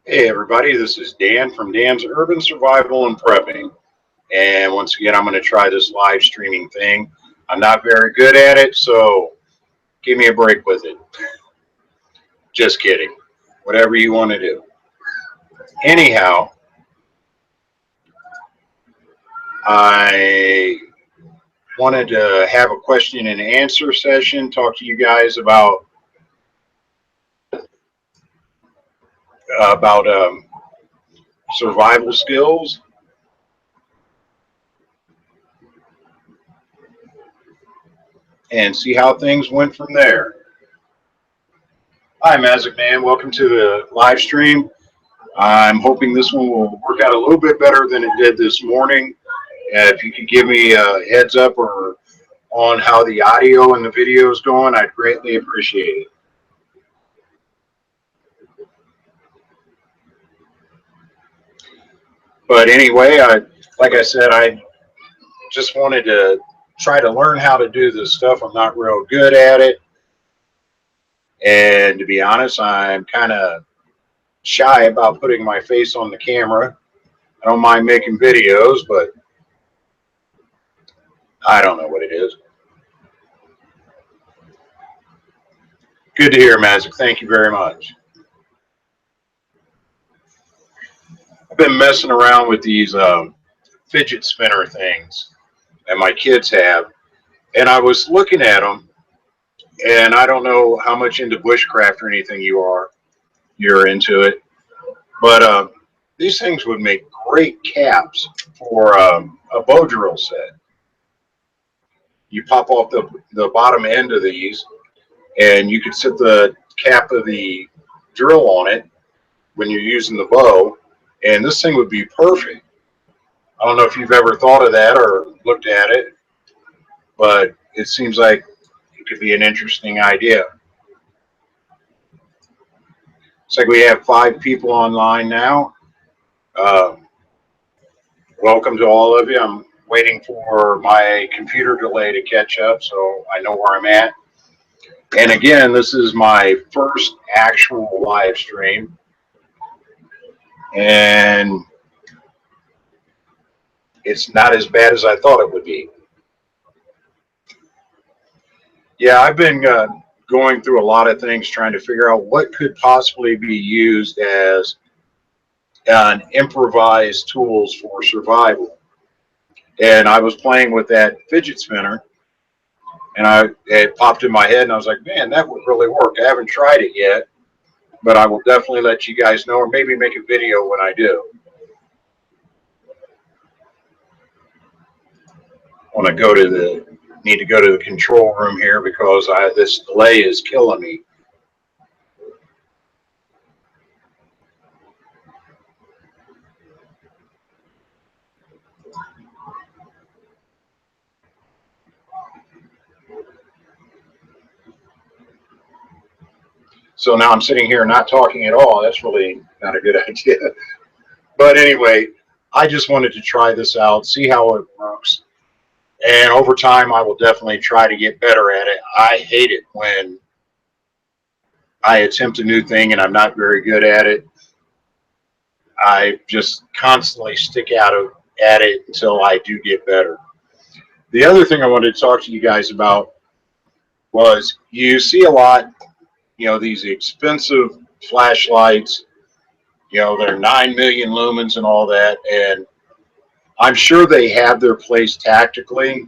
Hey everybody, this is Dan from Dan's Urban Survival and Prepping. And once again, I'm going to try this live streaming thing. I'm not very good at it, so give me a break with it. Just kidding. Whatever you want to do. Anyhow, I wanted to have a question and answer session, talk to you guys about survival skills. And see how things went from there. Hi, Magic Man. Welcome to the live stream. I'm hoping this one will work out a little bit better than it did this morning. If you could give me a heads up or on how the audio and the video is going, I'd greatly appreciate it. But anyway, like I said, I just wanted to try to learn how to do this stuff. I'm not real good at it. And to be honest, I'm kind of shy about putting my face on the camera. I don't mind making videos, but I don't know what it is. Good to hear, Magic. Thank you very much. I've been messing around with these fidget spinner things that my kids have, and I was looking at them, and I don't know how much into bushcraft or anything you're into it, but these things would make great caps for a bow drill set. You pop off the bottom end of these, and you could sit the cap of the drill on it when you're using the bow, and this thing would be perfect. I don't know if you've ever thought of that or looked at it, but it seems like it could be an interesting idea. It's like we have 5 people online now. Welcome to all of you. I'm waiting for my computer delay to catch up so I know where I'm at. And again, this is my first actual live stream. And it's not as bad as I thought it would be. Yeah, I've been going through a lot of things trying to figure out what could possibly be used as an improvised tools for survival. And I was playing with that fidget spinner, and it popped in my head, and I was like, man, that would really work. I haven't tried it yet, but I will definitely let you guys know, or maybe make a video when I do. I want to need to go to the control room here because this delay is killing me. So now I'm sitting here not talking at all. That's really not a good idea. But anyway, I just wanted to try this out, see how it works. And over time, I will definitely try to get better at it. I hate it when I attempt a new thing and I'm not very good at it. I just constantly stick at it until I do get better. The other thing I wanted to talk to you guys about was you see a lot, these expensive flashlights, they're 9 million lumens and all that. And I'm sure they have their place tactically,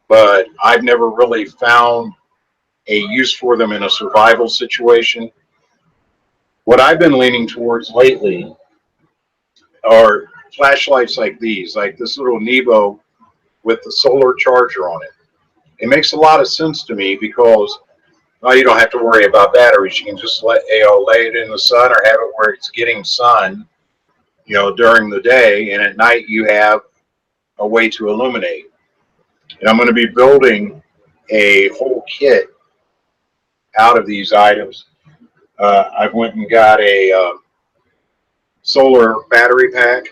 but I've never really found a use for them in a survival situation. What I've been leaning towards lately are flashlights like these, like this little Nebo with the solar charger on it. It makes a lot of sense to me because you don't have to worry about batteries. You can just lay it in the sun or have it where it's getting sun, during the day, and at night you have a way to illuminate. And I'm going to be building a whole kit out of these items. I've went and got a solar battery pack,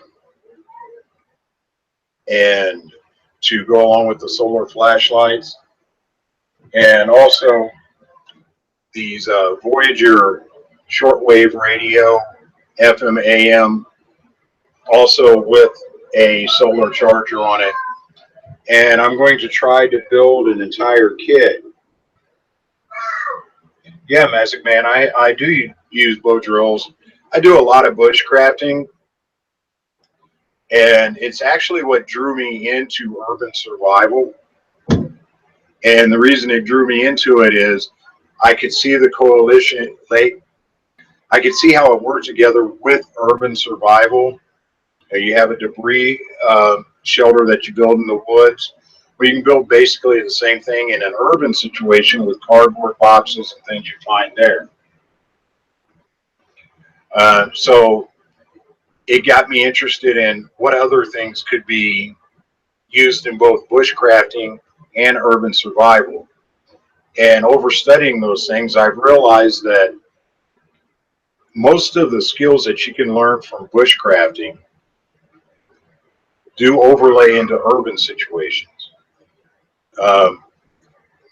and to go along with the solar flashlights, and also these Voyager shortwave radio FM AM, also with a solar charger on it. And I'm going to try to build an entire kit. Yeah, Magic Man, I do use bow drills. I do a lot of bushcrafting, and it's actually what drew me into urban survival. And the reason it drew me into it is I could see the coalition, I could see how it worked together with urban survival. You have a debris shelter that you build in the woods, where you can build basically the same thing in an urban situation with cardboard boxes and things you find there. So it got me interested in what other things could be used in both bushcrafting and urban survival. And over studying those things, I've realized that most of the skills that you can learn from bushcrafting do overlay into urban situations. Um,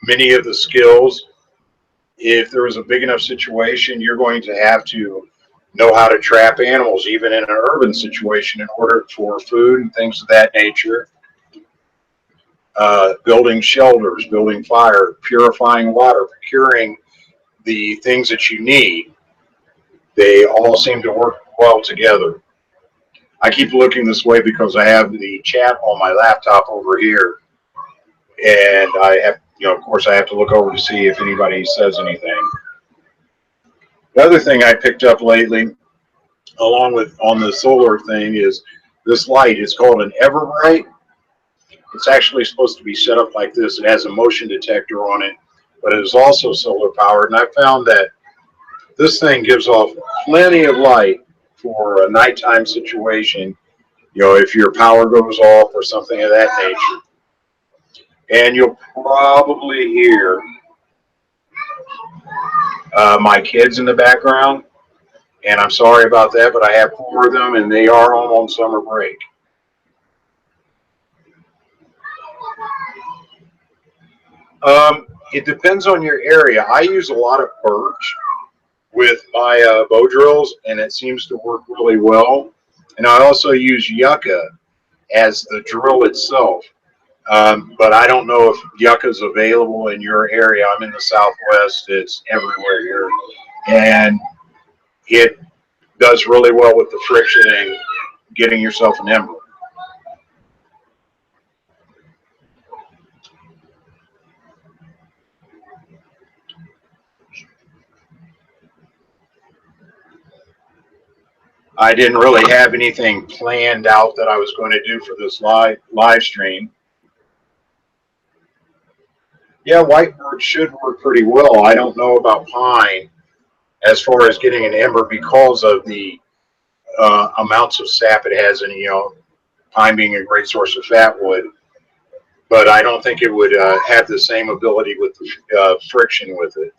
Many of the skills, if there is a big enough situation, you're going to have to know how to trap animals, even in an urban situation, in order for food and things of that nature. Building shelters, building fire, purifying water, procuring the things that you need. They all seem to work well together. I keep looking this way because I have the chat on my laptop over here, and I have, of course, I have to look over to see if anybody says anything. The other thing I picked up lately, along with on the solar thing, is this light. It's called an Everbright. It's actually supposed to be set up like this. It has a motion detector on it, but it is also solar powered. And I found that this thing gives off plenty of light for a nighttime situation, if your power goes off or something of that nature. And you'll probably hear my kids in the background. And I'm sorry about that, but I have 4 of them, and they are home on summer break. It depends on your area. I use a lot of birch with my bow drills, and it seems to work really well. And I also use yucca as the drill itself. But I don't know if yucca is available in your area. I'm in the Southwest. It's everywhere here. And it does really well with the friction and getting yourself an ember. I didn't really have anything planned out that I was going to do for this live stream. Yeah, white birch should work pretty well. I don't know about pine as far as getting an ember because of the amounts of sap it has, and pine being a great source of fat wood. But I don't think it would have the same ability with the friction with it.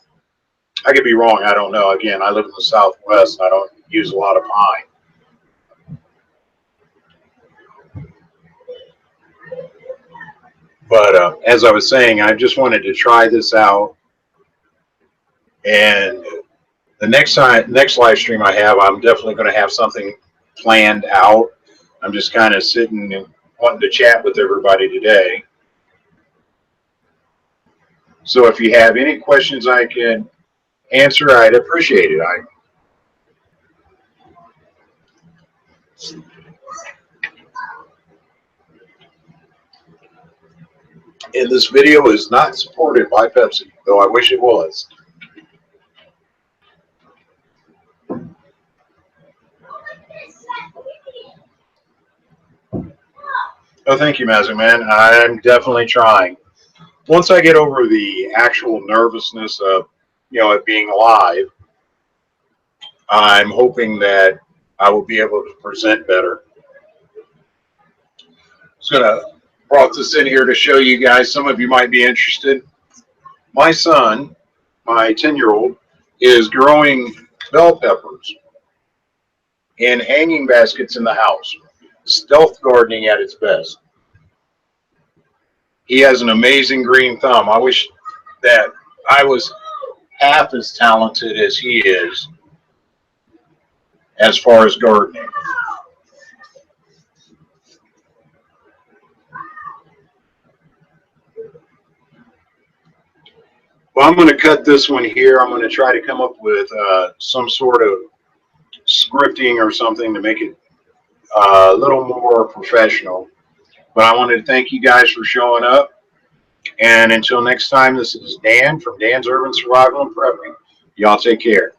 I could be wrong. I don't know. Again, I live in the Southwest. I don't use a lot of pine. But as I was saying, I just wanted to try this out. And the next live stream I have, I'm definitely going to have something planned out. I'm just kind of sitting and wanting to chat with everybody today. So if you have any questions I can answer, I'd appreciate it. And this video is not supported by Pepsi, though I wish it was. Oh, thank you, Magic Man. I'm definitely trying. Once I get over the actual nervousness of, it being live, I'm hoping that I will be able to present better. Just gonna brought this in here to show you guys. Some of you might be interested. My son, my 10-year-old, is growing bell peppers in hanging baskets in the house. Stealth gardening at its best. He has an amazing green thumb. I wish that I was half as talented as he is. as far as gardening. Well, I'm going to cut this one here. I'm going to try to come up with some sort of scripting or something to make it a little more professional. But I wanted to thank you guys for showing up. And until next time, this is Dan from Dan's Urban Survival and Prepping. Y'all take care.